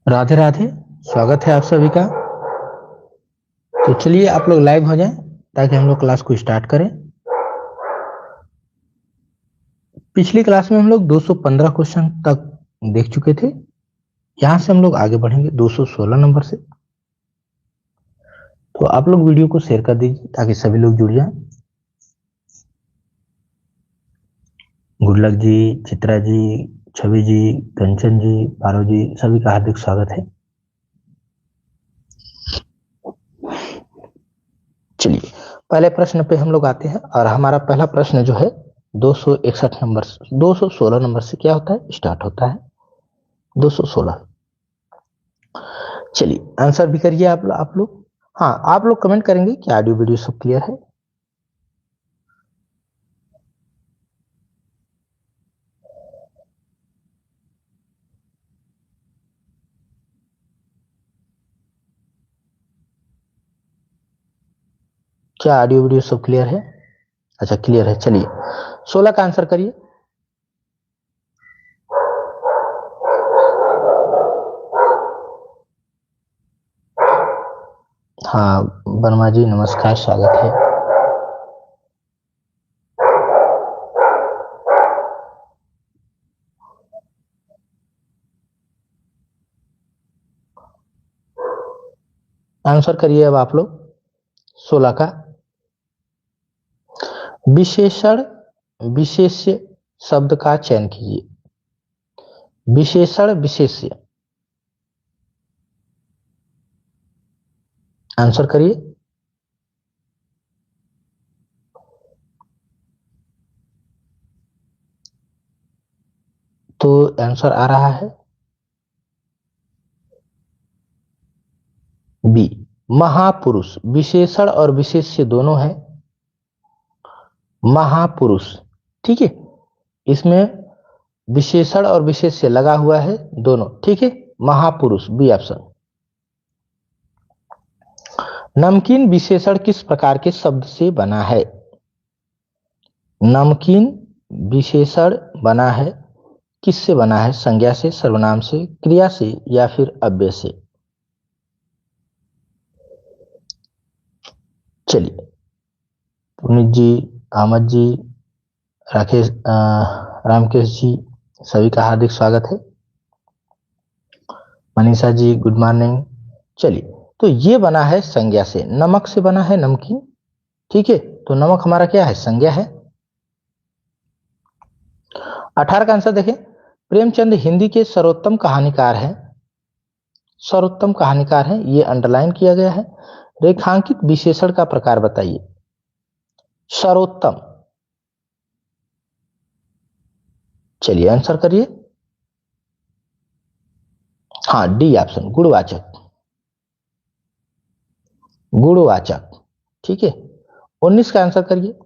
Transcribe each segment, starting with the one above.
राधे राधे। स्वागत है आप सभी का। तो चलिए आप लोग लाइव हो जाएं ताकि हम लोग क्लास को स्टार्ट करें। पिछली क्लास में हम लोग 215 क्वेश्चन तक देख चुके थे। यहां से हम लोग आगे बढ़ेंगे 216 नंबर से। तो आप लोग वीडियो को शेयर कर दीजिए ताकि सभी लोग जुड़ जाएं। गुड लक जी, चित्रा जी, छवि जी, कंचन जी, पारो जी, सभी का हार्दिक स्वागत है। चलिए पहले प्रश्न पे हम लोग आते हैं और हमारा पहला प्रश्न जो है 261 नंबर 216 नंबर से क्या होता है, स्टार्ट होता है 216। चलिए आंसर भी करिए आप लोग। हाँ, आप लोग कमेंट करेंगे कि ऑडियो वीडियो सब क्लियर है। क्या ऑडियो वीडियो सब क्लियर है? अच्छा क्लियर है। चलिए 16 का आंसर करिए। हाँ वर्मा जी नमस्कार, स्वागत है। आंसर करिए अब आप लोग 16 का। विशेषण विशेष्य शब्द का चयन कीजिए। विशेषण विशेष्य, आंसर करिए। तो आंसर आ रहा है बी, महापुरुष। विशेषण और विशेष्य दोनों है महापुरुष, ठीक है। इसमें विशेषण और विशेष्य लगा हुआ है दोनों, ठीक है। महापुरुष, बी ऑप्शन। नमकीन विशेषण किस प्रकार के शब्द से बना है? नमकीन विशेषण बना है, किससे बना है? संज्ञा से, सर्वनाम से, क्रिया से या फिर अव्यय से? चलिए पुनीत जी, अहमद जी, राकेश रामकेश जी, सभी का हार्दिक स्वागत है। Manisha ji good morning. चलिए तो ये बना है संज्ञा से, नमक से बना है नमकीन, ठीक है। तो नमक हमारा क्या है? संज्ञा है। 18 का आंसर देखें। प्रेमचंद हिंदी के सर्वोत्तम कहानीकार हैं। सर्वोत्तम कहानीकार हैं, ये अंडरलाइन किया गया है। रेखांकित विशेषण का प्रकार बताइए। सर्वोत्तम, चलिए आंसर करिए। हाँ डी ऑप्शन, गुणवाचक। गुणवाचक, ठीक है। 19 का आंसर करिए।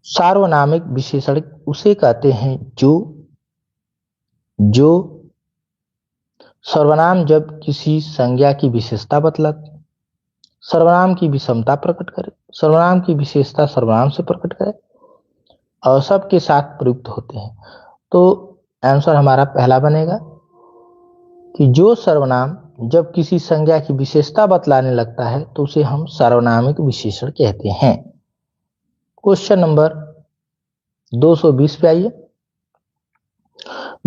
सार्वनामिक विशेषण उसे कहते हैं जो सर्वनाम जब किसी संज्ञा की विशेषता बतलाते, सर्वनाम की विषमता प्रकट करे, सर्वनाम की विशेषता सर्वनाम से प्रकट करे और सबके साथ प्रयुक्त होते हैं। तो आंसर हमारा पहला बनेगा कि जो सर्वनाम जब किसी संज्ञा की विशेषता बतलाने लगता है तो उसे हम सार्वनामिक विशेषण कहते हैं। क्वेश्चन नंबर 220 पे आइए।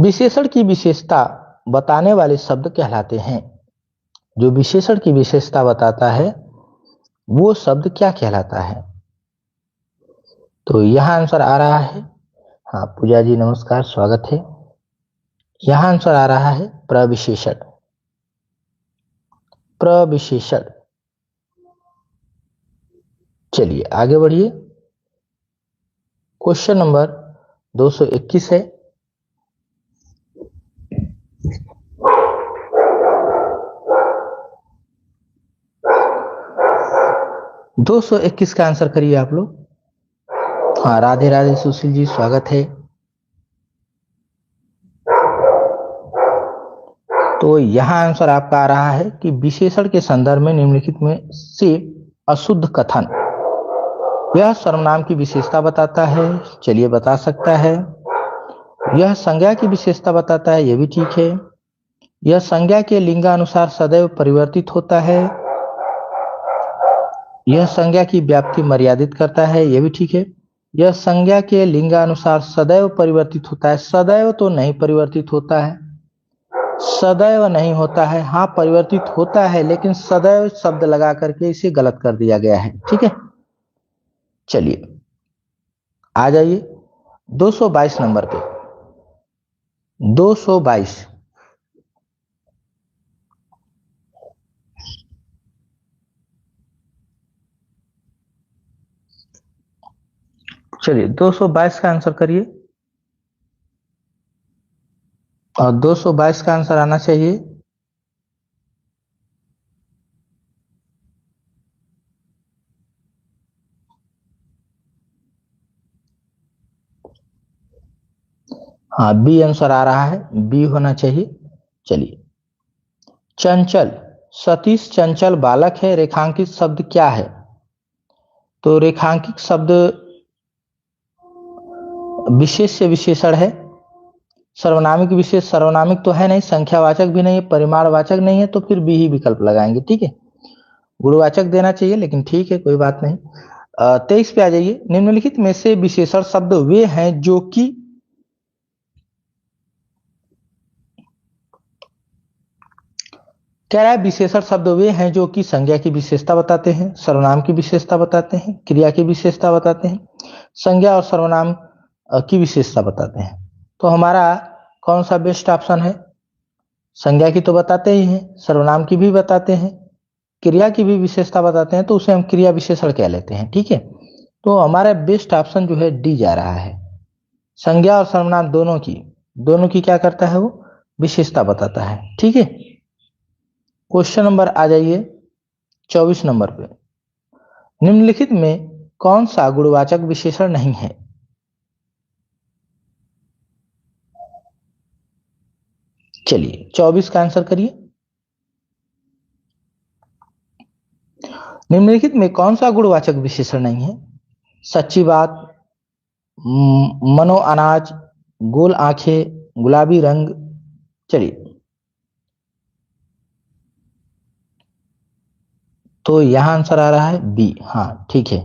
विशेषण की विशेषता बताने वाले शब्द कहलाते हैं। जो विशेषण की विशेषता बताता है वो शब्द क्या कहलाता है? तो यहां आंसर आ रहा है, हाँ पूजा जी नमस्कार, स्वागत है। यहां आंसर आ रहा है प्रविशेषण। प्रविशेषण। चलिए आगे बढ़िए। क्वेश्चन नंबर 221 है। 221 का आंसर करिए आप लोग। हाँ राधे राधे सुशील जी, स्वागत है। तो यहां आंसर आपका आ रहा है कि विशेषण के संदर्भ में निम्नलिखित में से अशुद्ध कथन, यह सर्वनाम की विशेषता बताता है, चलिए बता सकता है। यह संज्ञा की विशेषता बताता है, यह भी ठीक है। यह संज्ञा के लिंगानुसार सदैव परिवर्तित होता है। यह संज्ञा की व्याप्ति मर्यादित करता है, यह भी ठीक है। यह संज्ञा के लिंगानुसार सदैव परिवर्तित होता है। सदैव तो नहीं परिवर्तित होता है, सदैव नहीं होता है, हाँ परिवर्तित होता है, लेकिन सदैव शब्द लगा करके इसे गलत कर दिया गया है। ठीक है, चलिए आ जाइए 222 नंबर पे। 222 चलिए 222 का आंसर करिए, और 222 का आंसर आना चाहिए हाँ बी आंसर आ रहा है, बी होना चाहिए। चलिए, चंचल, सतीश चंचल बालक है, रेखांकित शब्द क्या है? तो रेखांकित शब्द विशेष से विशेषण है। सर्वनामिक विशेष सर्वनामिक तो है नहीं, संख्यावाचक भी नहीं है, परिमाणवाचक नहीं है, तो फिर बी ही विकल्प लगाएंगे। ठीक है, गुणवाचक देना चाहिए, लेकिन ठीक है कोई बात नहीं। 23 पे आ जाइए। निम्नलिखित में से विशेषण शब्द वे हैं जो कि कह रहा है विशेषण शब्द वे हैं जो कि संज्ञा की विशेषता बताते हैं, सर्वनाम की विशेषता बताते हैं, क्रिया की विशेषता बताते हैं, संज्ञा और सर्वनाम की विशेषता बताते हैं। तो हमारा कौन सा बेस्ट ऑप्शन है? संज्ञा की तो बताते ही हैं, सर्वनाम की भी बताते हैं, क्रिया की भी विशेषता बताते हैं, तो उसे हम क्रिया विशेषण कह लेते हैं। ठीक है, तो हमारा बेस्ट ऑप्शन जो है डी जा रहा है। संज्ञा और सर्वनाम दोनों की क्या करता है? वो विशेषता बताता है। ठीक है, क्वेश्चन नंबर आ जाइए 24 नंबर पे। निम्नलिखित में कौन सा गुणवाचक विशेषण नहीं है? चलिए 24 का आंसर करिए। निम्नलिखित में कौन सा गुणवाचक विशेषण नहीं है? सच्ची बात, मनो अनाज, गोल आंखें, गुलाबी रंग। चलिए, तो यहां आंसर आ रहा है बी। हाँ ठीक है,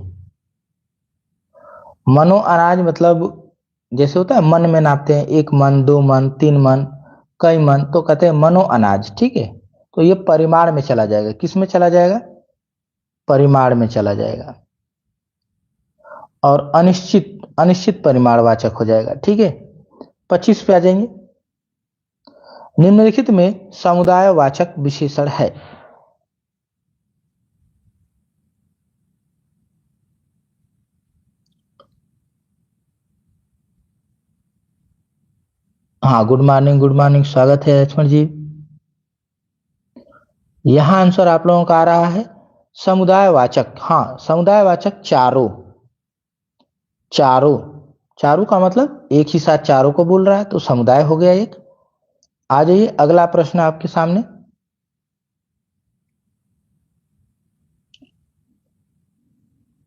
मनो अनाज मतलब जैसे होता है मन में नापते हैं, 1 मन, 2 मन, 3 मन, कई मन, तो कहते हैं मनो अनाज। ठीक है, तो ये परिमाण में चला जाएगा। किस में चला जाएगा? परिमाण में चला जाएगा, और अनिश्चित अनिश्चित परिमाणवाचक हो जाएगा। ठीक है, 25 पे आ जाएंगे। निम्नलिखित में समुदायवाचक विशेषण है। हाँ गुड मॉर्निंग, गुड मॉर्निंग, स्वागत है लक्ष्मण जी। यहां आंसर आप लोगों का आ रहा है समुदायवाचक। हाँ समुदायवाचक चारों, चारों, चारों का मतलब एक ही साथ चारों को बोल रहा है, तो समुदाय हो गया एक। आ जाइए, अगला प्रश्न आपके सामने।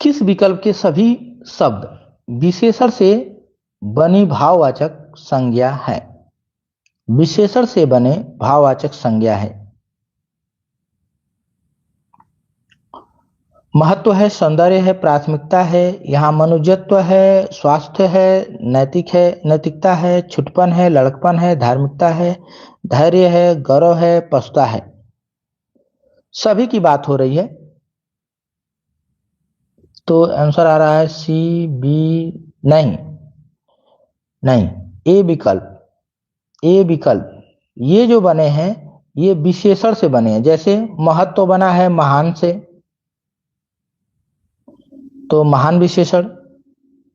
किस विकल्प के सभी शब्द विशेषण से बनी भाववाचक संज्ञा है? विशेषण से बने भाववाचक संज्ञा है। महत्व है, सौंदर्य है, प्राथमिकता है, यहाँ मनुष्यत्व है, स्वास्थ्य है, नैतिक है, नैतिकता है, छुटपन है, लड़कपन है, धार्मिकता है, धैर्य है, गौरव है, पछता है। सभी की बात हो रही है, तो आंसर आ रहा है सी, बी, नहीं, नहीं, ए विकल्प, ए विकल्प। ये जो बने हैं ये विशेषण से बने हैं। जैसे महत्व बना है महान से, तो महान विशेषण।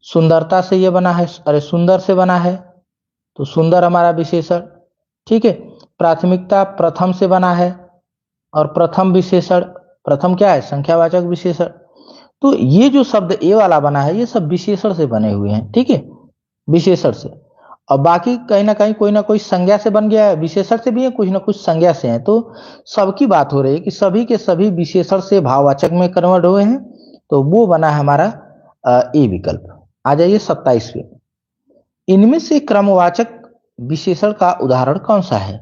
सुंदरता से ये बना है, अरे सुंदर से बना है, तो सुंदर हमारा विशेषण। ठीक है, प्राथमिकता प्रथम से बना है, और प्रथम विशेषण, प्रथम क्या है? संख्यावाचक विशेषण। तो ये जो शब्द ए वाला बना है ये सब विशेषण से बने हुए हैं। ठीक है, विशेषण से, और बाकी कहीं ना कोई संज्ञा से बन गया है, विशेषण से भी है, कुछ ना कुछ संज्ञा से है। तो सबकी बात हो रही है कि सभी के सभी विशेषण से भाववाचक में कन्वर्ट हुए हैं, तो वो बना है हमारा ए विकल्प। आ जाइए 27 पे। इनमें से क्रमवाचक विशेषण का उदाहरण कौन सा है?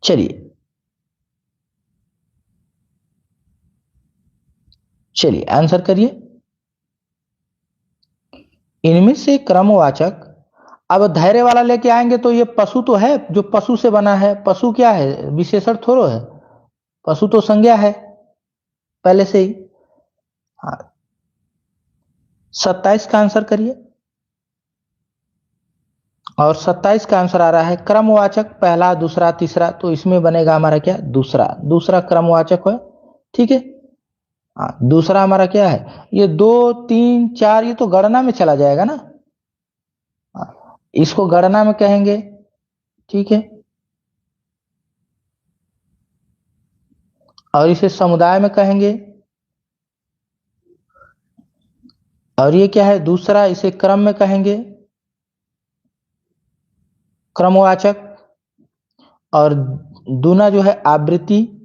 चलिए आंसर करिए। इनमें से क्रमवाचक, अब धैर्य वाला लेके आएंगे तो ये पशु तो है, जो पशु से बना है। पशु क्या है, विशेषण थोड़ो है। पशु तो संज्ञा है पहले से ही। हाँ, 27 का आंसर करिए। और 27 का आंसर आ रहा है क्रमवाचक, पहला दूसरा तीसरा, तो इसमें बनेगा हमारा क्या, दूसरा। दूसरा क्रमवाचक है, ठीक है। हाँ, दूसरा हमारा क्या है, ये 2 3 4 ये तो गणना में चला जाएगा ना। हाँ, इसको गणना में कहेंगे, ठीक है। और इसे समुदाय में कहेंगे। और ये क्या है, दूसरा, इसे क्रम में कहेंगे, क्रमवाचक। और दूना जो है आवृत्ति,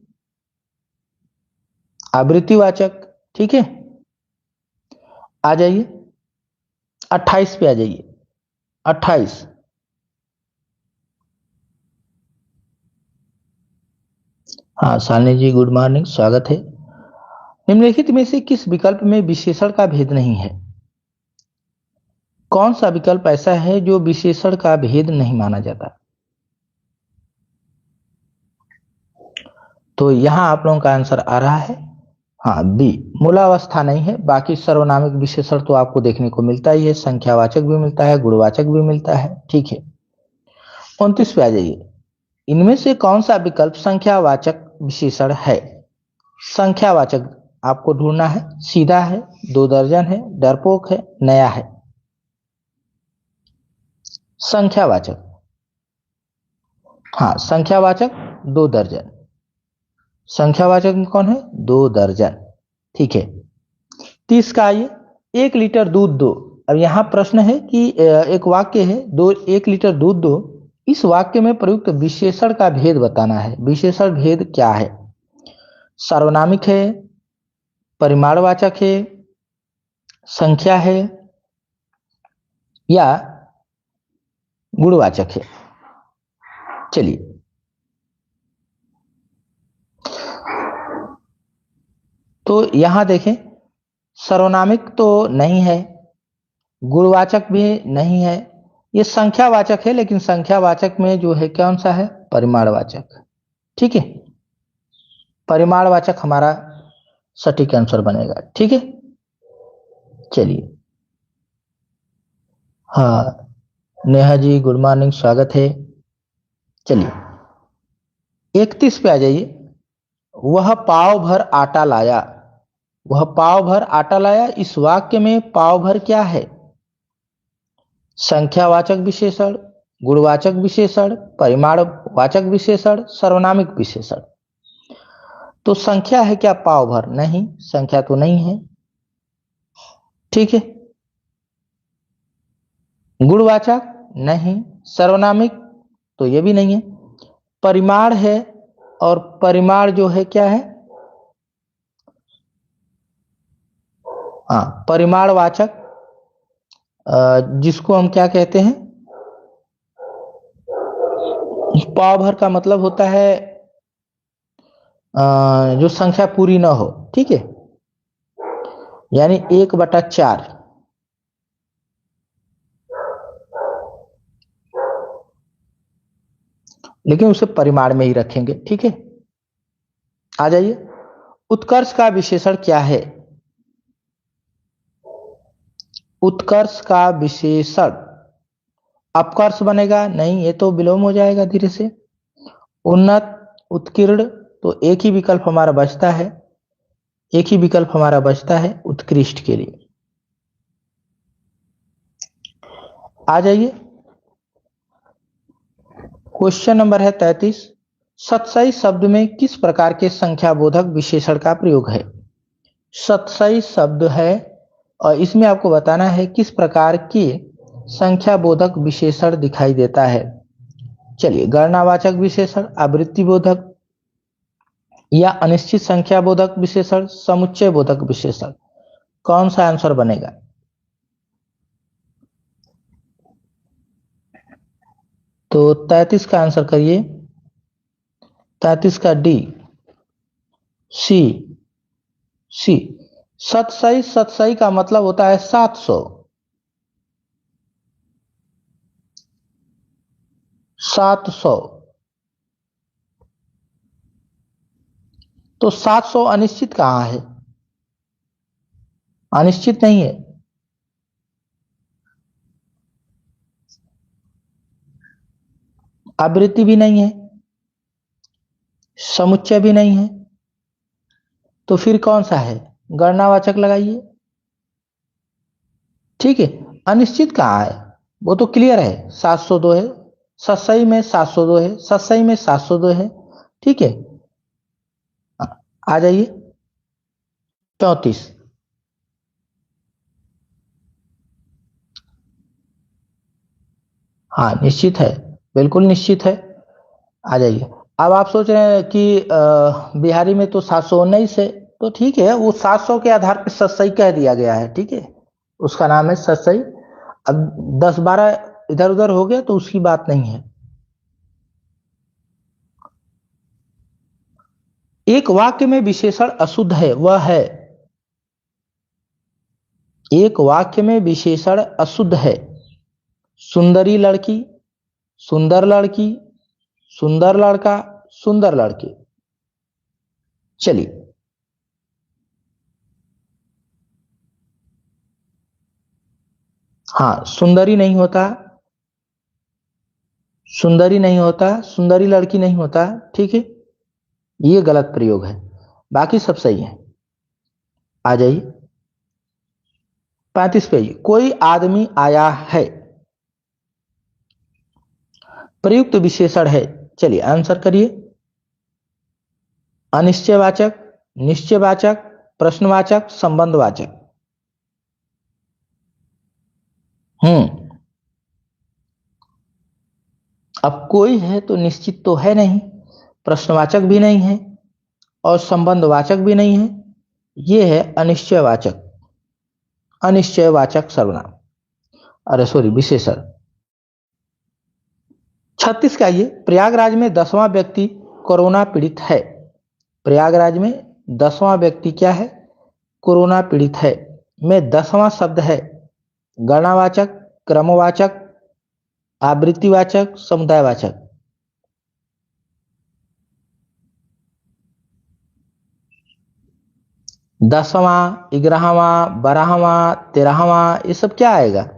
आवृत्तिवाचक, ठीक है। आ जाइए 28 पे आ जाइए। 28। हाँ शालिनी जी, गुड मॉर्निंग, स्वागत है। निम्नलिखित में से किस विकल्प में विशेषण का भेद नहीं है? कौन सा विकल्प ऐसा है जो विशेषण का भेद नहीं माना जाता? तो यहां आप लोगों का आंसर आ रहा है, हाँ, बी, मूलावस्था नहीं है। बाकी सर्वनामिक विशेषण तो आपको देखने को मिलता ही है, संख्यावाचक भी मिलता है, गुणवाचक भी मिलता है, ठीक है। 29 पे आ जाइए। इनमें से कौन सा विकल्प संख्यावाचक विशेषण है? संख्यावाचक आपको ढूंढना है। सीधा है, 2 दर्जन है, डरपोक है, नया है। संख्यावाचक, हाँ, संख्यावाचक 2 दर्जन। संख्यावाचक में कौन है, 2 दर्जन, ठीक है। 30 का आइए। 1 लीटर दूध दो। अब यहां प्रश्न है कि एक वाक्य है, 1 लीटर दूध दो। इस वाक्य में प्रयुक्त विशेषण का भेद बताना है। विशेषण भेद क्या है? सार्वनामिक है, परिमाणवाचक है, संख्या है, या गुणवाचक है? चलिए, तो यहां देखें, सर्वनामिक तो नहीं है, गुणवाचक भी नहीं है, ये संख्यावाचक है। लेकिन संख्यावाचक में जो है कौन सा है, परिमाणवाचक, ठीक है। परिमाणवाचक हमारा सटीक आंसर बनेगा, ठीक है। चलिए, हाँ, नेहा जी गुड मॉर्निंग, स्वागत है। चलिए 31 पे आ जाइए। वह पाव भर आटा लाया। वह पाव भर आटा लाया, इस वाक्य में पाव भर क्या है? संख्यावाचक विशेषण, गुणवाचक विशेषण, परिमाणवाचक विशेषण, सर्वनामिक विशेषण। तो संख्या है क्या पाव भर? नहीं, संख्या तो नहीं है, ठीक है। गुणवाचक नहीं, सर्वनामिक तो ये भी नहीं है। परिमाण है, और परिमाण जो है क्या है, हाँ, परिमाणवाचक, जिसको हम क्या कहते हैं, पाव भर का मतलब होता है जो संख्या पूरी ना हो, ठीक है। यानी 1/4, लेकिन उसे परिमाण में ही रखेंगे, ठीक है। आ जाइए, उत्कर्ष का विशेषण क्या है? उत्कर्ष का विशेषण अपकर्ष बनेगा, नहीं, ये तो विलोम हो जाएगा धीरे से। उन्नत, उत्कीर्ण, तो एक ही विकल्प हमारा बचता है, एक ही विकल्प हमारा बचता है उत्कृष्ट के लिए। आ जाइए, क्वेश्चन नंबर है 33। सतसई शब्द में किस प्रकार के संख्याबोधक विशेषण का प्रयोग है? सतसई शब्द है, और इसमें आपको बताना है किस प्रकार के संख्याबोधक विशेषण दिखाई देता है। चलिए, गणनावाचक विशेषण, आवृत्ति बोधक, या अनिश्चित संख्या बोधक विशेषण, समुच्चय बोधक विशेषण, कौन सा आंसर बनेगा? तो 33 का आंसर करिए। 33 का डी, सी, सी। सतसई, सतसई का मतलब होता है 700, 700। तो 700 अनिश्चित कहां है? अनिश्चित नहीं है। आवृत्ति भी नहीं है, समुच्चय भी नहीं है, तो फिर कौन सा है? गणनावाचक लगाइए। ठीक है, अनिश्चित कहां है? वो तो क्लियर है, 702 है। सतसई में 702 है, सतसई में 702 है। ठीक है, आ जाइए 34। हाँ निश्चित है, बिल्कुल निश्चित है। आ जाइए। अब आप सोच रहे हैं कि बिहारी में तो 719 है, तो ठीक है, वो 700 के आधार पर सतसई कह दिया गया है। ठीक है, उसका नाम है सतसई। अब 10-12 इधर उधर हो गया तो उसकी बात नहीं है। एक वाक्य में विशेषण अशुद्ध है, वह है। एक वाक्य में विशेषण अशुद्ध है। सुंदरी लड़की, सुंदर लड़की, सुंदर लड़का, सुंदर लड़के। चलिए, हाँ सुंदरी नहीं होता, सुंदरी नहीं होता, सुंदरी लड़की नहीं होता। ठीक है, ये गलत प्रयोग है, बाकी सब सही है। आ जाइए 35 पे। कोई आदमी आया है, प्रयुक्त विशेषण है। चलिए आंसर करिए। अनिश्चयवाचक, निश्चयवाचक, प्रश्नवाचक, संबंधवाचक। हम्म। अब कोई है तो निश्चित तो है नहीं, प्रश्नवाचक भी नहीं है और संबंधवाचक भी नहीं है। ये है अनिश्चयवाचक, अनिश्चयवाचक सर्वनाम, अरे सॉरी विशेषण। 36 का ये, प्रयागराज में 10वां व्यक्ति कोरोना पीड़ित है। प्रयागराज में 10वां व्यक्ति क्या है? कोरोना पीड़ित है। में 10वां शब्द है गणवाचक, क्रमवाचक, आवृत्तिवाचक, समुदायवाचक। 10वां, 11वां, 12वां, 13वां, ये सब क्या आएगा?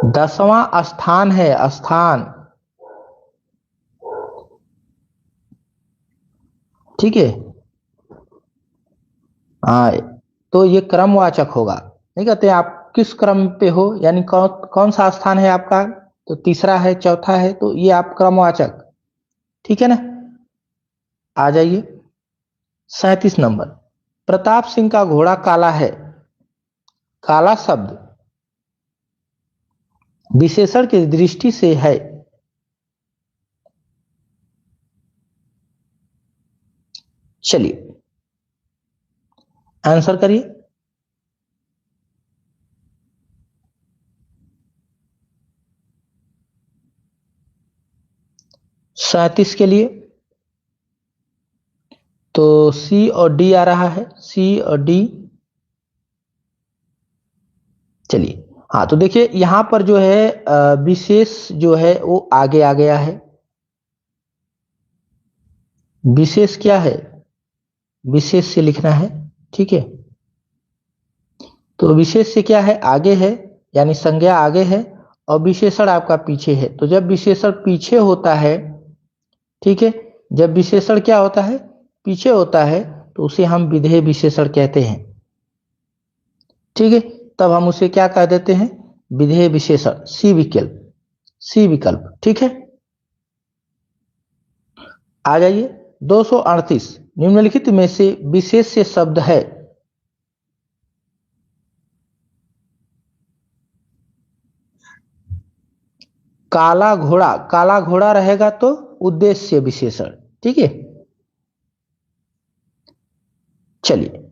10वां स्थान है, स्थान। ठीक है, हाँ, तो ये क्रमवाचक होगा। नहीं कहते आप किस क्रम पे हो, यानी कौन कौन सा स्थान है आपका, तो तीसरा है, चौथा है, तो ये आप क्रमवाचक। ठीक है ना। आ जाइए 37 नंबर। प्रताप सिंह का घोड़ा काला है। काला शब्द विशेषण की दृष्टि से है। चलिए आंसर करिए। 37 के लिए तो सी और डी आ रहा है, सी और डी। चलिए, हाँ तो देखिए यहां पर जो है विशेष जो है वो आगे आ गया है। विशेष क्या है? विशेष से लिखना है। ठीक है, तो विशेष से क्या है? आगे है, यानी संज्ञा आगे है और विशेषण आपका पीछे है। तो जब विशेषण पीछे होता है, ठीक है, जब विशेषण क्या होता है? पीछे होता है, तो उसे हम विधेय विशेषण कहते हैं। ठीक है, तब हम उसे क्या कह देते हैं? विधेय विशेषण, सी विकल्प, सी विकल्प। ठीक है, आ जाइए 238। निम्नलिखित में से विशेष शब्द है। काला घोड़ा, काला घोड़ा रहेगा तो उद्देश्य विशेषण। ठीक है, चलिए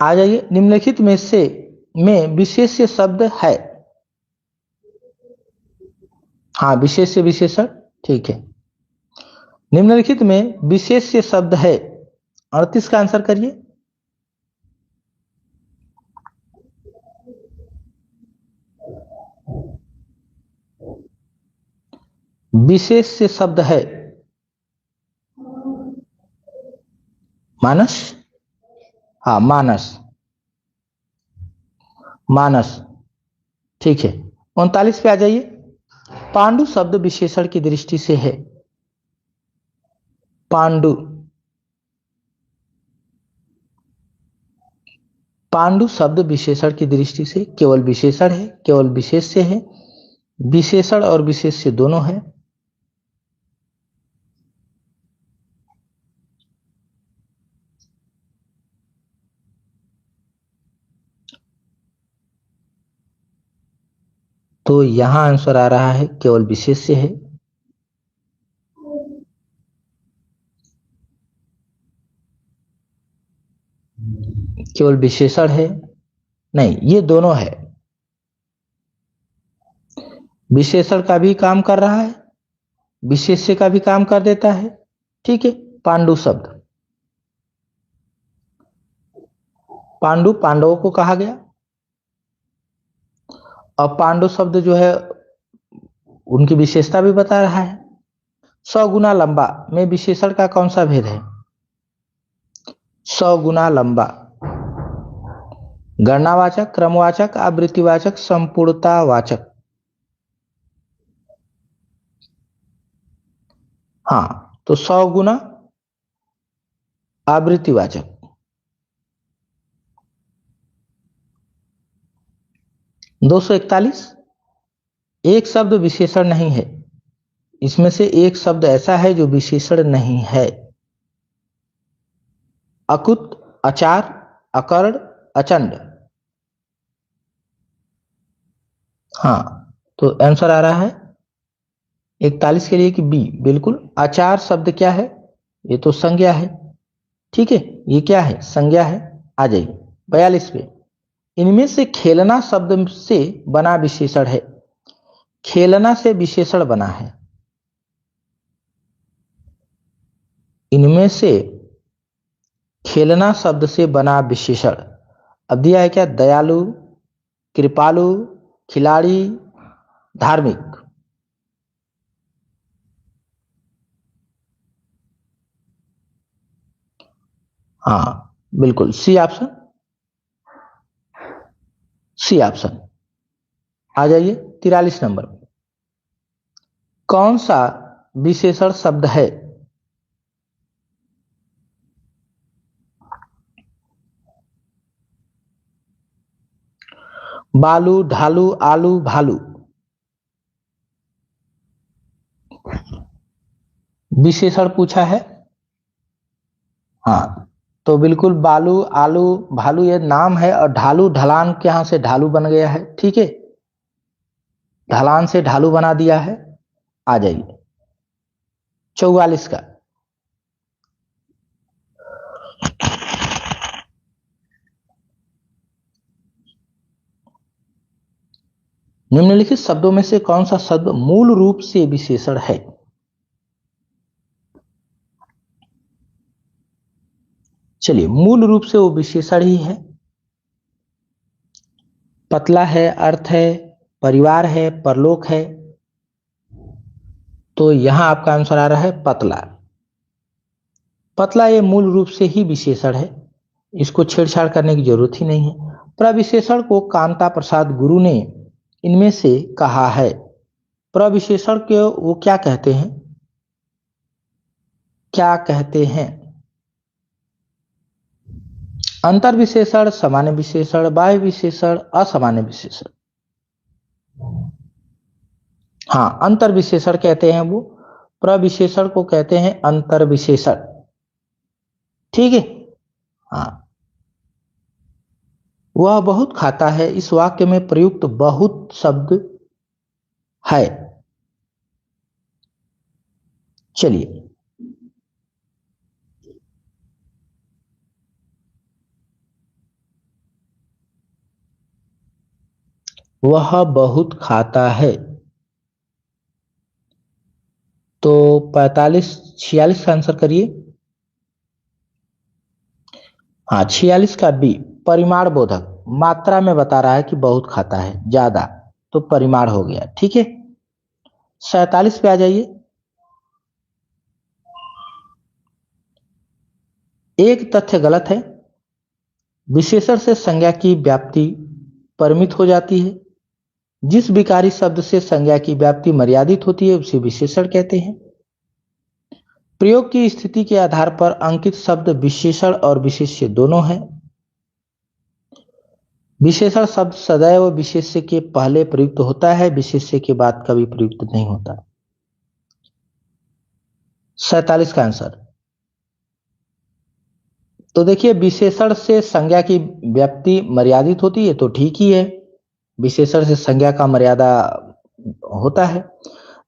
आ जाइए। निम्नलिखित में से में विशेष्य शब्द है। हाँ, विशेष्य विशेषण, ठीक है। निम्नलिखित में विशेष्य शब्द है, 38 का आंसर करिए। विशेष्य शब्द है मानस। हाँ, मानस, मानस, ठीक है। 39 पे आ जाइए। पांडु शब्द विशेषण की दृष्टि से है। पांडु, पांडु शब्द विशेषण की दृष्टि से केवल विशेषण है, केवल विशेष्य है। विशेषण और विशेष्य दोनों है। तो यहां आंसर आ रहा है केवल विशेष्य है। केवल विशेषण है, नहीं, ये दोनों है। विशेषण का भी काम कर रहा है, विशेष्य का भी काम कर देता है, ठीक है। पांडु शब्द, पांडु पांडवों को कहा गया। अब पांडु शब्द जो है उनकी विशेषता भी बता रहा है। 100 गुना लंबा में विशेषण का कौन सा भेद है? 100 गुना लंबा, गणनावाचक, क्रमवाचक, आवृत्तिवाचक, संपूर्णतावाचक। हाँ, तो 100 गुना आवृत्तिवाचक। 241, एक शब्द विशेषण नहीं है। इसमें से एक शब्द ऐसा है जो विशेषण नहीं है। अकुत, अचार, अकर्ण, अचंड। हाँ, तो आंसर आ रहा है 41 के लिए कि बी, बिल्कुल। आचार शब्द क्या है? ये तो संज्ञा है, ठीक है। ये क्या है? संज्ञा है। आ जाइए 42 पे। इनमें से खेलना शब्द से बना विशेषण है। खेलना से विशेषण बना है। इनमें से खेलना शब्द से बना विशेषण अब दिया है क्या? दयालु, कृपालु, खिलाड़ी, धार्मिक। हाँ, बिल्कुल, सी ऑप्शन, सी ऑप्शन। आ जाइए 43 नंबर पे। कौन सा विशेषण शब्द है? बालू, ढालू, आलू, भालू। विशेषण पूछा है। हाँ, तो बिल्कुल बालू, आलू, भालू ये नाम है, और ढालू ढलान के यहां से ढालू बन गया है, ठीक है। ढलान से ढालू बना दिया है। आ जाइए 44 का। निम्नलिखित शब्दों में से कौन सा शब्द मूल रूप से विशेषण है? चलिए, मूल रूप से वो विशेषण ही है। पतला है, अर्थ है, परिवार है, परलोक है। तो यहां आपका आंसर आ रहा है पतला। पतला ये मूल रूप से ही विशेषण है, इसको छेड़छाड़ करने की जरूरत ही नहीं है। प्रविशेषण को कांता प्रसाद गुरु ने इनमें से कहा है। प्रविशेषण के वो क्या कहते हैं? क्या कहते हैं? अंतर विशेषण, सामान्य विशेषण, बाह्य विशेषण, असामान्य विशेषण। हाँ, अंतर विशेषण कहते हैं वो। प्रविशेषण को कहते हैं अंतर विशेषण, ठीक है। हाँ, वह बहुत खाता है, इस वाक्य में प्रयुक्त बहुत शब्द है। चलिए, वह बहुत खाता है, तो 45 46 का आंसर करिए। हाँ, 46 का बी, परिमाण बोधक। मात्रा में बता रहा है कि बहुत खाता है, ज्यादा, तो परिमाण हो गया। ठीक है, 47 पे आ जाइए। एक तथ्य गलत है, विशेषण से संज्ञा की व्याप्ति परिमित हो जाती है। जिस विकारी शब्द से संज्ञा की व्याप्ति मर्यादित होती है उसे विशेषण कहते हैं। प्रयोग की स्थिति के आधार पर अंकित शब्द विशेषण और विशेष्य दोनों है। विशेषण शब्द सदैव विशेष्य के पहले प्रयुक्त होता है, विशेष्य के बाद कभी प्रयुक्त नहीं होता। 47 का आंसर। तो देखिए, विशेषण से संज्ञा की व्याप्ति मर्यादित होती है तो ठीक ही है, विशेषण से संज्ञा का मर्यादा होता है।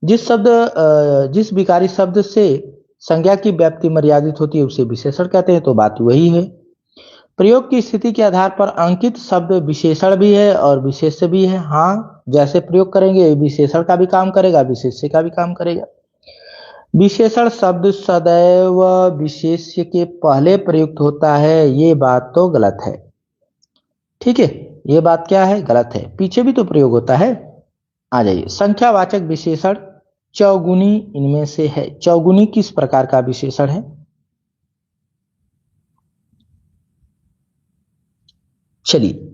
जिस विकारी शब्द से संज्ञा की व्याप्ति मर्यादित होती है उसे विशेषण कहते हैं, तो बात वही है। प्रयोग की स्थिति के आधार पर अंकित शब्द विशेषण भी है और विशेष्य भी है। हाँ, जैसे प्रयोग करेंगे विशेषण का भी काम करेगा, विशेष्य का भी काम करेगा। विशेषण शब्द सदैव विशेष्य के पहले प्रयुक्त होता है, ये बात तो गलत है। ठीक है, ये बात क्या है, गलत है, पीछे भी तो प्रयोग होता है। आ जाइए, संख्यावाचक विशेषण चौगुनी इनमें से है। चौगुनी किस प्रकार का विशेषण है? चलिए,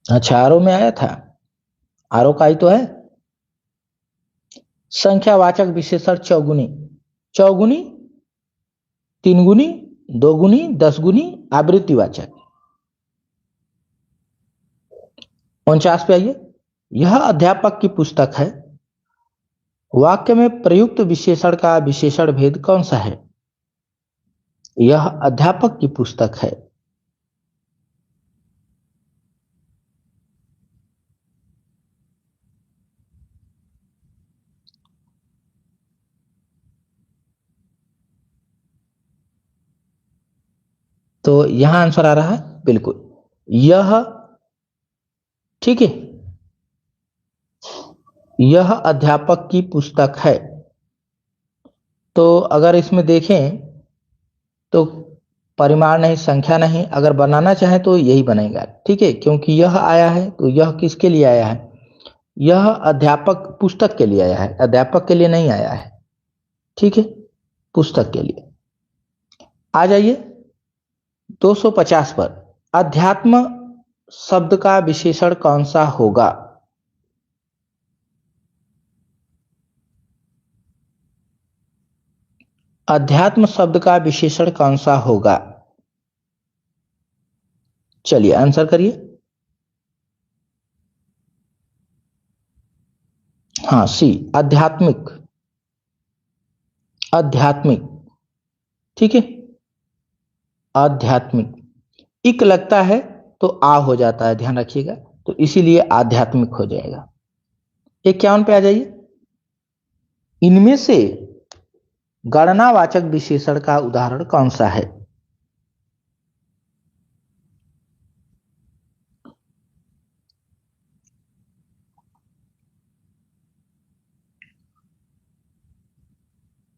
अच्छा, आरो में आया था, आरो का ही तो है। संख्यावाचक विशेषण चौगुनी। चौगुनी, तीन गुनी, दो गुनी, 10 गुनी, आवृत्तिवाचक। 49 पे आइए। यह अध्यापक की पुस्तक है। वाक्य में प्रयुक्त विशेषण का विशेषण भेद कौन सा है? यह अध्यापक की पुस्तक है। तो यहां आंसर आ रहा है बिल्कुल यह। ठीक है, यह अध्यापक की पुस्तक है। तो अगर इसमें देखें तो परिमाण नहीं, संख्या नहीं, अगर बनाना चाहे तो यही बनेगा। ठीक है, क्योंकि यह आया है तो यह किसके लिए आया है? यह अध्यापक पुस्तक के लिए आया है, अध्यापक के लिए नहीं आया है। ठीक है, पुस्तक के लिए। आ जाइए 250 पर। अध्यात्म शब्द का विशेषण कौन सा होगा? अध्यात्म शब्द का विशेषण कौन सा होगा? चलिए आंसर करिए। हाँ, सी, आध्यात्मिक। आध्यात्मिक। ठीक है, आध्यात्मिक। इक लगता है तो आ हो जाता है, ध्यान रखिएगा, तो इसीलिए आध्यात्मिक हो जाएगा। 51 पे आ जाइए। इनमें से गणनावाचक विशेषण का उदाहरण कौन सा है?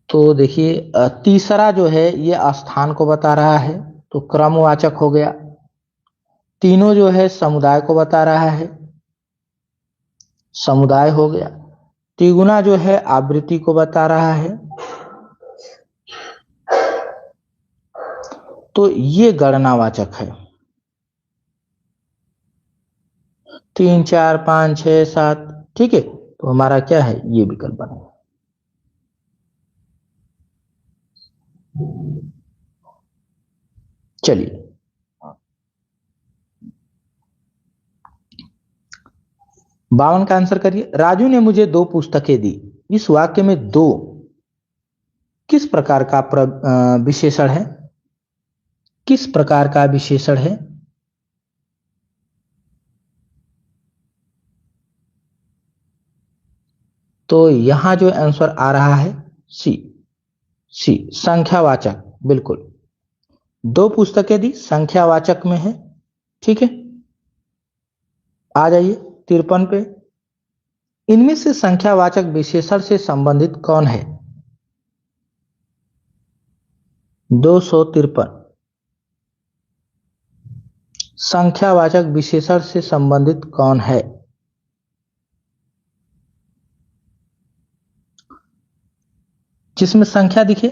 तो देखिए, तीसरा जो है ये स्थान को बता रहा है, तो क्रमवाचक हो गया। तीनों जो है समुदाय को बता रहा है, समुदाय हो गया। तिगुना जो है आवृत्ति को बता रहा है, तो ये गणनावाचक है। 3 4 5 6 7। ठीक है, तो हमारा क्या है, ये विकल्प बनेगा। चलिए, 52 का आंसर करिए। राजू ने मुझे 2 पुस्तकें दी। इस वाक्य में दो किस प्रकार का विशेषण है? किस प्रकार का विशेषण है? तो यहां जो आंसर आ रहा है सी, सी, संख्यावाचक। बिल्कुल, 2 पुस्तकें दी, संख्यावाचक में है। ठीक है, आ जाइए 53 पे। इनमें से संख्यावाचक विशेषण से संबंधित कौन है? 253। संख्यावाचक विशेषण से संबंधित कौन है? जिसमें संख्या दिखे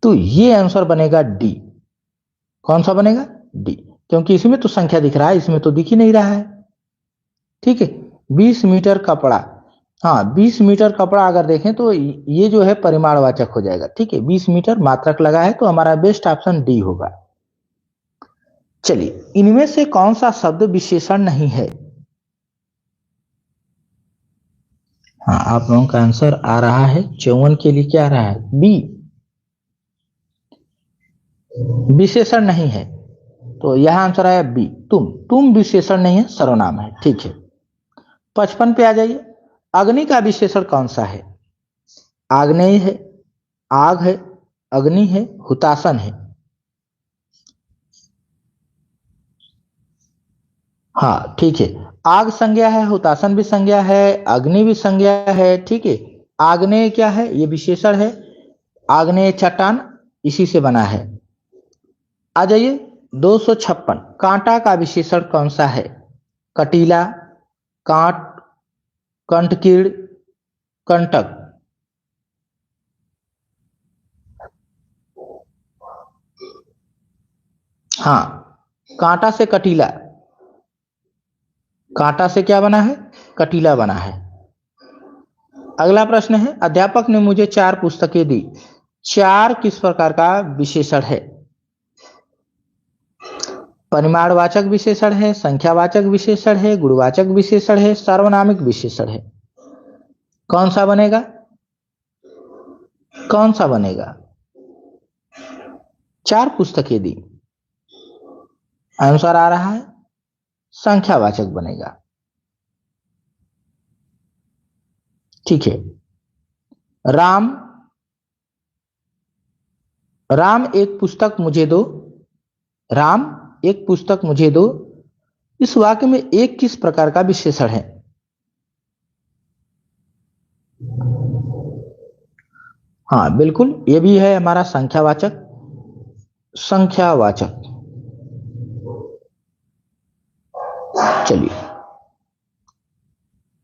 तो ये आंसर बनेगा डी। कौन सा बनेगा? डी, क्योंकि इसमें तो संख्या दिख रहा है, इसमें तो दिख ही नहीं रहा है। ठीक है, 20 मीटर कपड़ा। हाँ, 20 मीटर कपड़ा अगर देखें तो ये जो है परिमाणवाचक हो जाएगा। ठीक है, 20 मीटर मात्रक लगा है, तो हमारा बेस्ट ऑप्शन डी होगा। चलिए, इनमें से कौन सा शब्द विशेषण नहीं है? हाँ, आप लोगों का आंसर आ रहा है 54 के लिए। क्या आ रहा है? बी, विशेषण नहीं है। तो यह आंसर आया बी, तुम विशेषण नहीं है, सर्वनाम है। ठीक है, 55 पे आ जाइए। अग्नि का विशेषण कौन सा है? आग्नेय है, आग है, अग्नि है, हुतासन है। हाँ ठीक है, आग संज्ञा है, हुतासन भी संज्ञा है, अग्नि भी संज्ञा है। ठीक है, आग्नेय क्या है? ये विशेषण है। आग्नेय चट्टान इसी से बना है। आ जाइए 256। कांटा का विशेषण कौन सा है? कटीला, कांट, कंटकीड़, कंटक। हाँ, कांटा से कटीला। कांटा से क्या बना है? कटीला बना है। अगला प्रश्न है, अध्यापक ने मुझे 4 पुस्तकें दी। 4 किस प्रकार का विशेषण है? परिमाणवाचक विशेषण है, संख्यावाचक विशेषण है, गुणवाचक विशेषण है, सार्वनामिक विशेषण है। कौन सा बनेगा? कौन सा बनेगा? 4 पुस्तकें दी, आंसर आ रहा है संख्यावाचक बनेगा। ठीक है, राम, राम एक पुस्तक मुझे दो। राम एक पुस्तक मुझे दो, इस वाक्य में एक किस प्रकार का विशेषण है? हाँ बिल्कुल, ये भी है हमारा संख्यावाचक। संख्यावाचक। चलिए,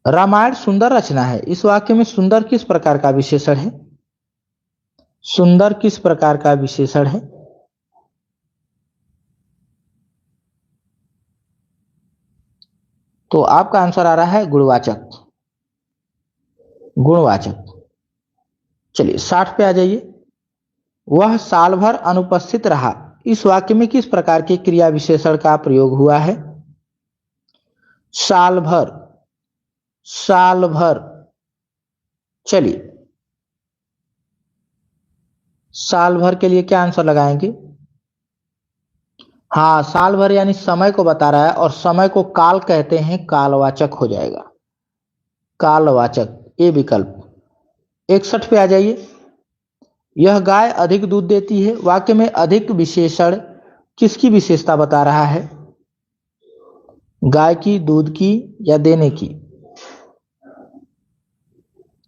रामायण सुंदर रचना है, इस वाक्य में सुंदर किस प्रकार का विशेषण है? सुंदर किस प्रकार का विशेषण है? तो आपका आंसर आ रहा है गुणवाचक। गुणवाचक। चलिए 60 पे आ जाइए। वह साल भर अनुपस्थित रहा, इस वाक्य में किस प्रकार के क्रिया विशेषण का प्रयोग हुआ है? साल भर, साल भर। चलिए, साल भर के लिए क्या आंसर लगाएंगे? हाँ, साल भर यानी समय को बता रहा है, और समय को काल कहते हैं, कालवाचक हो जाएगा। कालवाचक, ये विकल्प। 61 पे आ जाइए। यह गाय अधिक दूध देती है, वाक्य में अधिक विशेषण किसकी विशेषता बता रहा है? गाय की, दूध की, या देने की,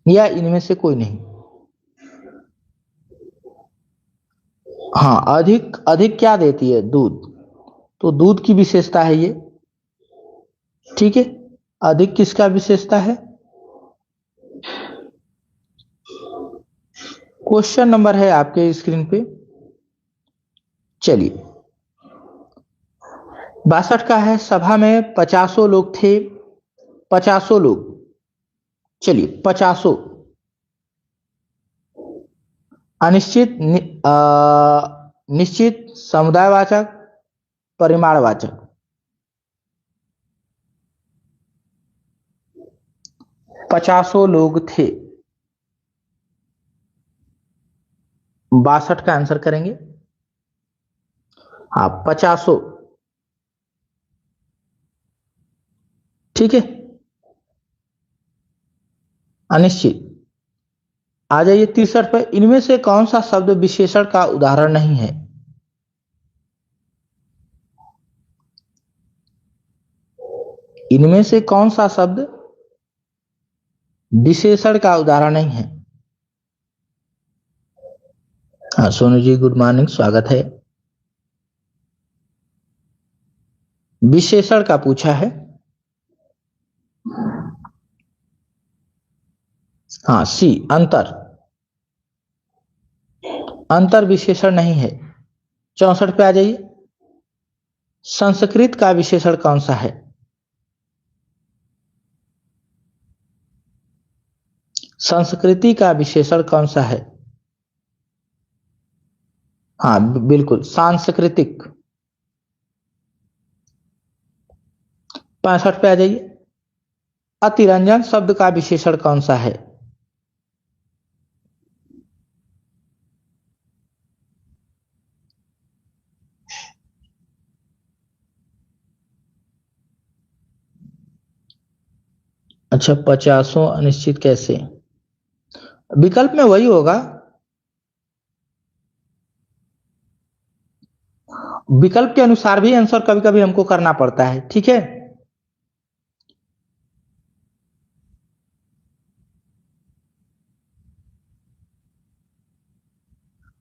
या इनमें से कोई नहीं? हाँ, अधिक, अधिक क्या देती है? दूध, तो दूध की विशेषता है ये। ठीक है, अधिक किसका विशेषता है? क्वेश्चन नंबर है आपके स्क्रीन पे। चलिए, 62 का है, सभा में 50 लोग थे। 50 लोग। चलिए, 50। अनिश्चित, निश्चित, समुदायवाचक, परिमाणवाचक। 50 लोग थे। 62 का आंसर करेंगे। हाँ, 50। ठीक है, अनिश्चित। आ जाइए 63 पर। इनमें से कौन सा शब्द विशेषण का उदाहरण नहीं है? इनमें से कौन सा शब्द विशेषण का उदाहरण नहीं है? हाँ सोनू जी, गुड मॉर्निंग, स्वागत है। विशेषण का पूछा है। हाँ सी, अंतर। अंतर विशेषण नहीं है। 64 पे आ जाइए। संस्कृत का विशेषण कौन सा है? संस्कृति का विशेषण कौन सा है? हाँ बिल्कुल, सांस्कृतिक। 65 पे आ जाइए। अतिरंजन शब्द का विशेषण कौन सा है? अच्छा, 50 अनिश्चित कैसे? विकल्प में वही होगा। विकल्प के अनुसार भी आंसर कभी कभी हमको करना पड़ता है, ठीक है।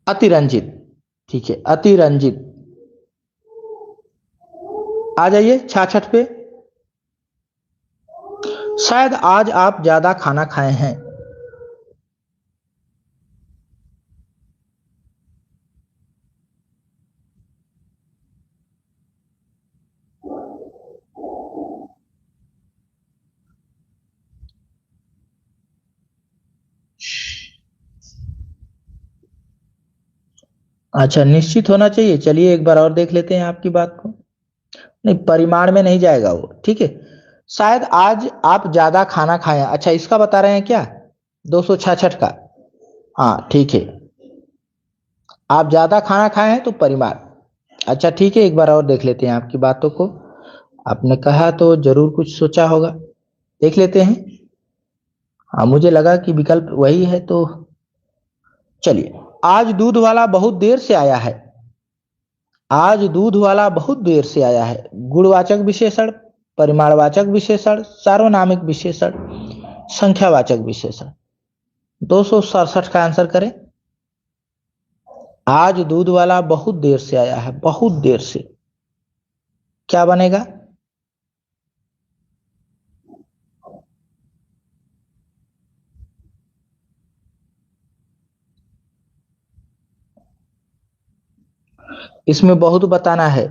अतिरंजित, ठीक है, अतिरंजित। आ जाइए 66 पे। शायद आज आप ज्यादा खाना खाए हैं। अच्छा, निश्चित होना चाहिए। चलिए एक बार और देख लेते हैं आपकी बात को। नहीं, परिमाण में नहीं जाएगा वो, ठीक है। शायद आज आप ज्यादा खाना खाए हैं। अच्छा, इसका बता रहे हैं क्या? 266 का। हाँ ठीक है। आप ज्यादा खाना खाए हैं तो परिमाण। अच्छा ठीक है, एक बार और देख लेते हैं आपकी बातों को। आपने कहा तो जरूर कुछ सोचा होगा। देख लेते हैं। हाँ, मुझे लगा कि विकल्प वही है तो चलिए। आज दूध वाला बहुत देर से आया है। आज दूध वाला बहुत देर से आया है। गुणवाचक विशेषण, परिमाणवाचक विशेषण, सार्वनामिक विशेषण, संख्यावाचक विशेषण। 267 का आंसर करें। आज दूध वाला बहुत देर से आया है, बहुत देर से, क्या बनेगा? इसमें बहुत बताना है।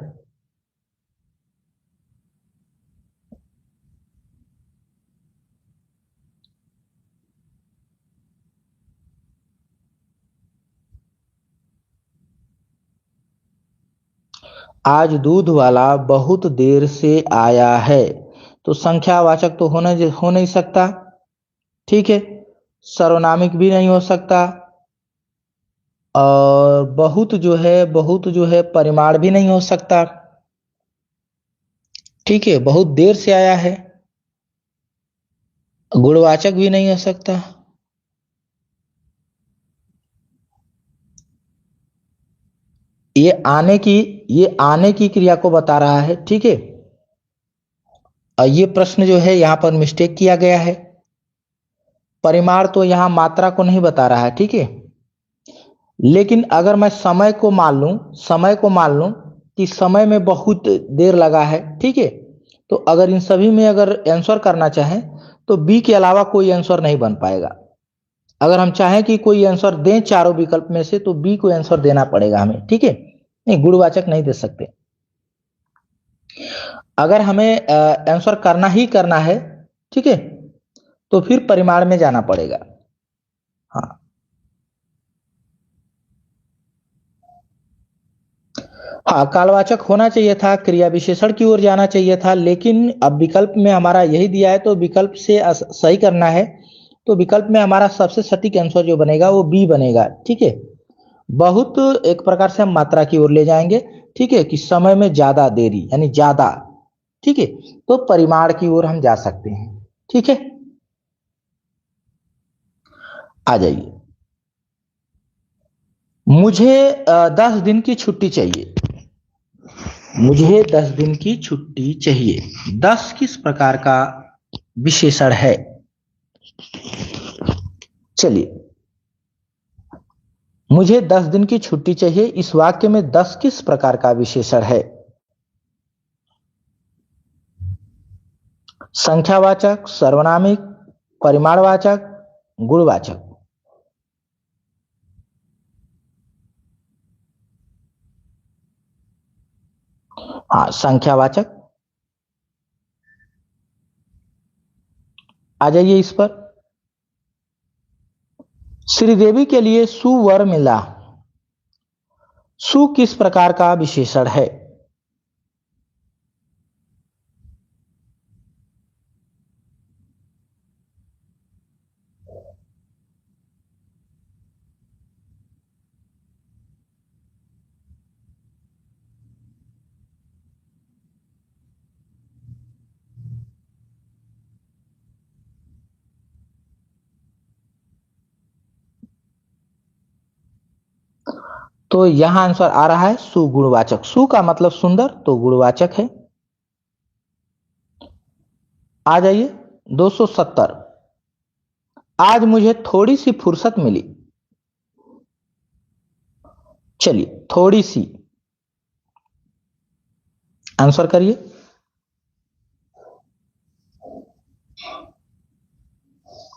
आज दूध वाला बहुत देर से आया है, तो संख्यावाचक तो हो नहीं सकता, ठीक है। सर्वनामिक भी नहीं हो सकता। और बहुत जो है परिमाण भी नहीं हो सकता, ठीक है। बहुत देर से आया है, गुणवाचक भी नहीं हो सकता। ये आने की क्रिया को बता रहा है, ठीक है। और ये प्रश्न जो है यहां पर मिस्टेक किया गया है। परिमाण तो यहां मात्रा को नहीं बता रहा है, ठीक है। लेकिन अगर मैं समय को मान लूं कि समय में बहुत देर लगा है, ठीक है। तो अगर इन सभी में अगर आंसर करना चाहें तो बी के अलावा कोई आंसर नहीं बन पाएगा। अगर हम चाहें कि कोई आंसर दें चारों विकल्प में से तो बी को आंसर देना पड़ेगा हमें, ठीक है। नहीं, गुणवाचक नहीं दे सकते। अगर हमें आंसर करना ही करना है, ठीक है, तो फिर परिमाण में जाना पड़ेगा। हाँ। हाँ, कालवाचक होना चाहिए था, क्रिया विशेषण की ओर जाना चाहिए था, लेकिन अब विकल्प में हमारा यही दिया है तो विकल्प से सही करना है। तो विकल्प में हमारा सबसे सटीक आंसर जो बनेगा वो बी बनेगा, ठीक है। बहुत एक प्रकार से हम मात्रा की ओर ले जाएंगे, ठीक है, कि समय में ज्यादा देरी यानी ज्यादा, ठीक है। तो परिमाण की ओर हम जा सकते हैं, ठीक है। आ जाइए। मुझे 10 दिन की छुट्टी चाहिए। मुझे 10 दिन की छुट्टी चाहिए। 10 किस प्रकार का विशेषण है? चलिए, मुझे 10 दिन की छुट्टी चाहिए, इस वाक्य में 10 किस प्रकार का विशेषण है? संख्यावाचक, सर्वनामिक, परिमाणवाचक, गुणवाचक। हाँ, संख्यावाचक। आ जाइए इस पर। श्रीदेवी के लिए सुवर मिला। सु किस प्रकार का विशेषण है? तो यहां आंसर आ रहा है सुगुणवाचक। सु का मतलब सुंदर, तो गुणवाचक है। आ जाइए 270। आज मुझे थोड़ी सी फुर्सत मिली। चलिए, थोड़ी सी आंसर करिए।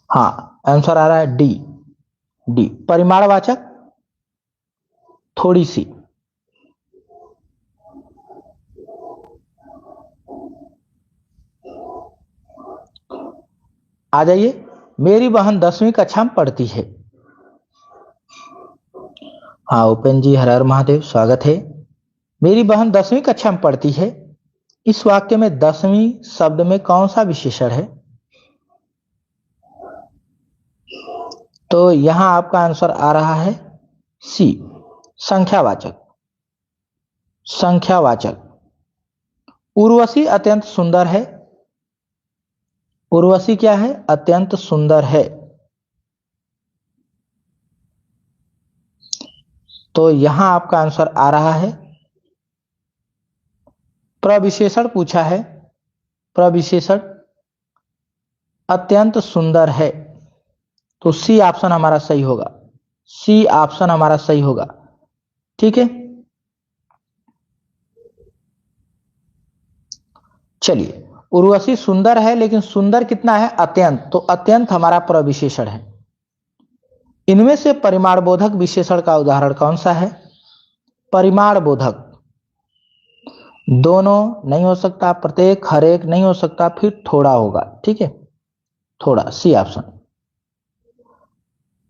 हाँ, आंसर आ रहा है डी। डी परिमाणवाचक, थोड़ी सी। आ जाइए, मेरी बहन 10वीं कक्षा में पढ़ती है। हाँ उपेन जी, हर हर महादेव, स्वागत है। मेरी बहन 10वीं कक्षा में पढ़ती है। इस वाक्य में 10वीं शब्द में कौन सा विशेषण है? तो यहां आपका आंसर आ रहा है सी, संख्यावाचक। संख्यावाचक। उर्वशी अत्यंत सुंदर है। उर्वशी क्या है? अत्यंत सुंदर है। तो यहां आपका आंसर आ रहा है, प्रविशेषण पूछा है। प्रविशेषण अत्यंत सुंदर है, तो सी ऑप्शन हमारा सही होगा। सी ऑप्शन हमारा सही होगा। ठीक है, चलिए। उर्वशी सुंदर है, लेकिन सुंदर कितना है? अत्यंत। तो अत्यंत हमारा प्रविशेषण है। इनमें से परिमाण बोधक विशेषण का उदाहरण कौन सा है? परिमाण बोधक दोनों नहीं हो सकता, प्रत्येक, हर एक नहीं हो सकता, फिर थोड़ा होगा। ठीक है, थोड़ा, सी ऑप्शन।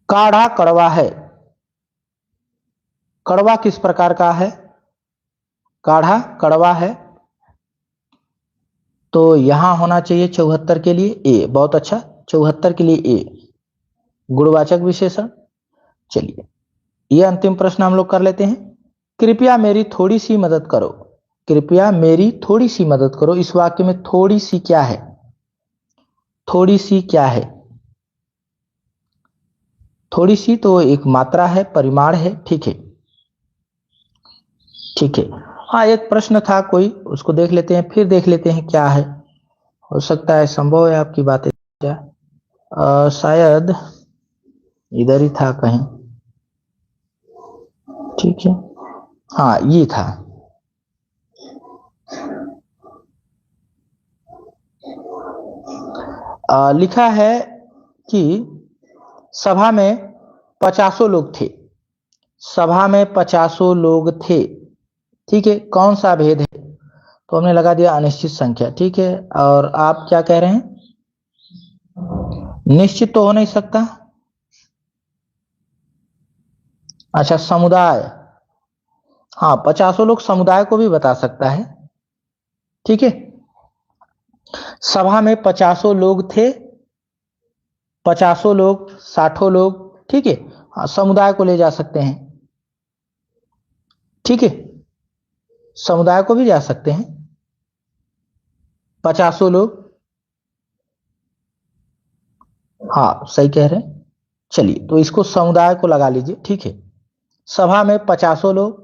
काढ़ा कड़वा है। कड़वा किस प्रकार का है? काढ़ा कड़वा है, तो यहां होना चाहिए 74 के लिए ए। बहुत अच्छा, 74 के लिए ए, गुणवाचक विशेषण। चलिए, ये अंतिम प्रश्न हम लोग कर लेते हैं। कृपया मेरी थोड़ी सी मदद करो। कृपया मेरी थोड़ी सी मदद करो, इस वाक्य में थोड़ी सी क्या है? थोड़ी सी क्या है? थोड़ी सी तो एक मात्रा है, परिमाण है। ठीक है, ठीक है। हाँ, एक प्रश्न था कोई, उसको देख लेते हैं, फिर देख लेते हैं क्या है। हो सकता है, संभव है आपकी बातें क्या, शायद इधर ही था कहीं। ठीक है, हाँ ये था। लिखा है कि सभा में 50 लोग थे। सभा में 50 लोग थे। ठीक है, कौन सा भेद है? तो हमने लगा दिया अनिश्चित संख्या। ठीक है, और आप क्या कह रहे हैं? निश्चित तो हो नहीं सकता। अच्छा, समुदाय। हाँ, 50 लोग समुदाय को भी बता सकता है। ठीक है, सभा में 50 लोग थे, 50 लोग, 60 लोग। ठीक है, हाँ, समुदाय को ले जा सकते हैं। ठीक है, समुदाय को भी जा सकते हैं, 50 लोग। हाँ, सही कह रहे हैं। चलिए, तो इसको समुदाय को लगा लीजिए। ठीक है, सभा में 50 लोग।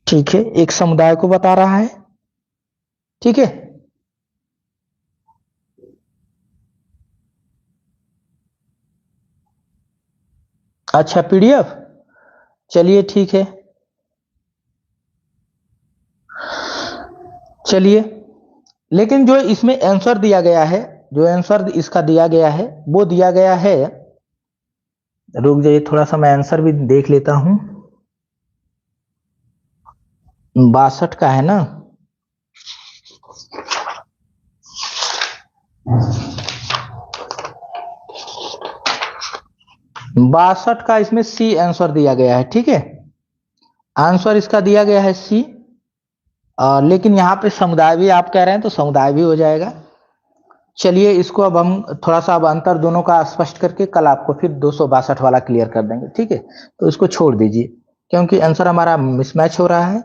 ठीक है, एक समुदाय को बता रहा है। ठीक है, अच्छा पीडीएफ, चलिए ठीक है, चलिए। लेकिन जो इसमें आंसर दिया गया है, जो आंसर इसका दिया गया है वो दिया गया है, रुक जाइए थोड़ा सा, मैं आंसर भी देख लेता हूं। 62 का है ना? 62 का इसमें सी आंसर दिया गया है। ठीक है, आंसर इसका दिया गया है सी। लेकिन यहाँ पे समुदाय भी आप कह रहे हैं तो समुदाय भी हो जाएगा। चलिए इसको अब हम थोड़ा सा अब अंतर दोनों का स्पष्ट करके कल आपको फिर 262 वाला क्लियर कर देंगे। ठीक है, तो इसको छोड़ दीजिए क्योंकि आंसर हमारा मिसमैच हो रहा है,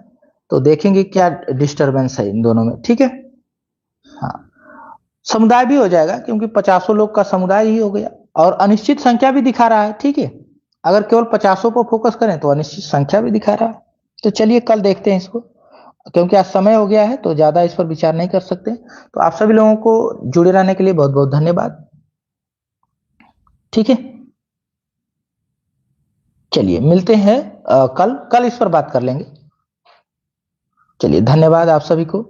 तो देखेंगे क्या डिस्टरबेंस है इन दोनों में। ठीक है, हाँ, समुदाय भी हो जाएगा क्योंकि 50 लोग का समुदाय ही हो गया, और अनिश्चित संख्या भी दिखा रहा है। ठीक है, अगर केवल 50 पर फोकस करें तो अनिश्चित संख्या भी दिखा रहा है। तो चलिए कल देखते हैं इसको, क्योंकि आज समय हो गया है तो ज्यादा इस पर विचार नहीं कर सकते। तो आप सभी लोगों को जुड़े रहने के लिए बहुत बहुत धन्यवाद। ठीक है, चलिए मिलते हैं कल, कल इस पर बात कर लेंगे। चलिए धन्यवाद आप सभी को।